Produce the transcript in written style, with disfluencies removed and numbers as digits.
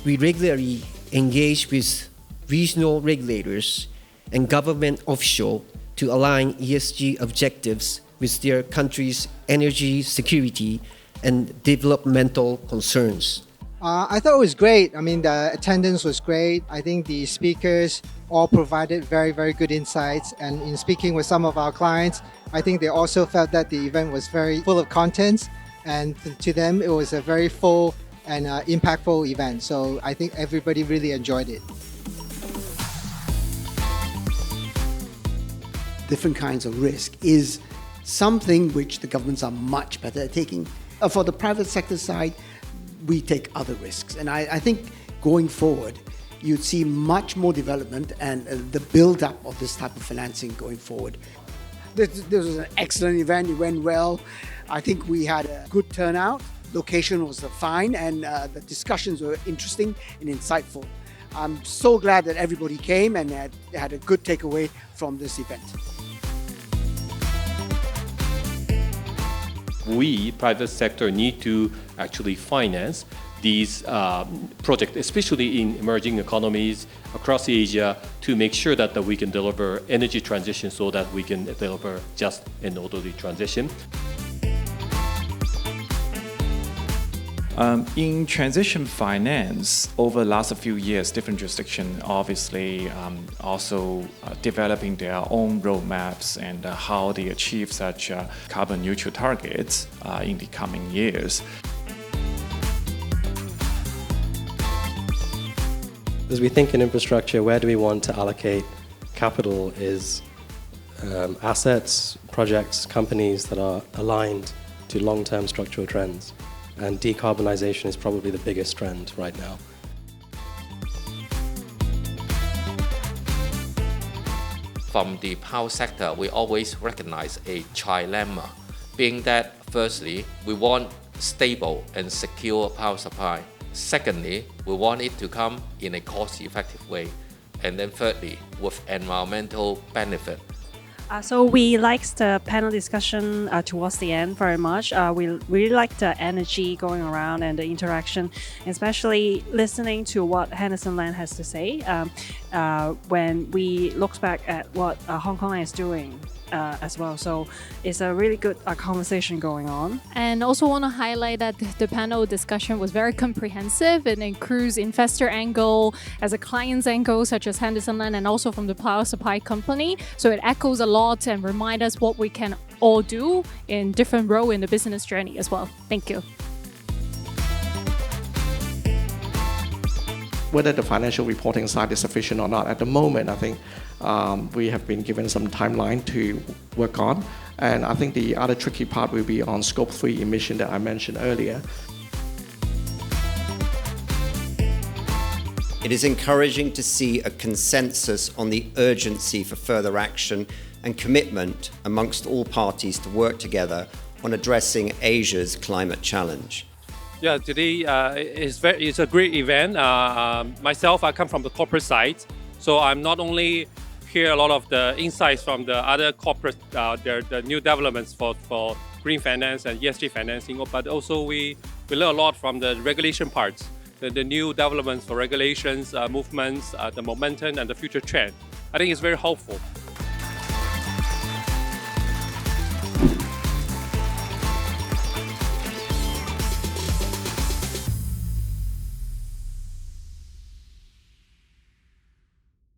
We regularly engage with regional regulators and government offshore to align ESG objectives with their country's energy security and developmental concerns. I thought it was great. I mean, the attendance was great. I think the speakers all provided very, very good insights. And in speaking with some of our clients, I think they also felt that the event was very full of content. And to them, it was a very full and impactful event. So I think everybody really enjoyed it. Different kinds of risk is something which the governments are much better at taking. For the private sector side, we take other risks. And I think going forward, you'd see much more development and the build-up of this type of financing going forward. This was an excellent event. It went well. I think we had a good turnout. Location was fine, and the discussions were interesting and insightful. I'm so glad that everybody came and had a good takeaway from this event. We, private sector, need to actually finance these projects, especially in emerging economies across Asia, to make sure that we can deliver energy transition so that we can deliver just and orderly transition. In transition finance, over the last few years, different jurisdictions obviously also developing their own roadmaps and how they achieve such carbon neutral targets in the coming years. As we think in infrastructure, where do we want to allocate capital is assets, projects, companies that are aligned to long-term structural trends. And decarbonisation is probably the biggest trend right now. From the power sector, we always recognize a trilemma, being that firstly, we want stable and secure power supply. Secondly, we want it to come in a cost-effective way. And then thirdly, with environmental benefit. So we liked the panel discussion towards the end very much. We really liked the energy going around and the interaction, especially listening to what Henderson Land has to say when we look back at what Hong Kong is doing as well. So it's a really good conversation going on. And also want to highlight that the panel discussion was very comprehensive and includes investor angle as a client's angle, such as Henderson Land, and also from the power supply company. So it echoes a lot and reminds us what we can all do in different role in the business journey as well. Thank you. Whether the financial reporting side is sufficient or not, at the moment, I think we have been given some timeline to work on. And I think the other tricky part will be on Scope 3 emission that I mentioned earlier. It is encouraging to see a consensus on the urgency for further action and commitment amongst all parties to work together on addressing Asia's climate challenge. Yeah, today it's a great event. Myself, I come from the corporate side, so I'm not only hear a lot of the insights from the other corporate, the new developments for green finance and ESG financing, but also we learn a lot from the regulation parts, the new developments for regulations, movements, the momentum and the future trend. I think it's very helpful.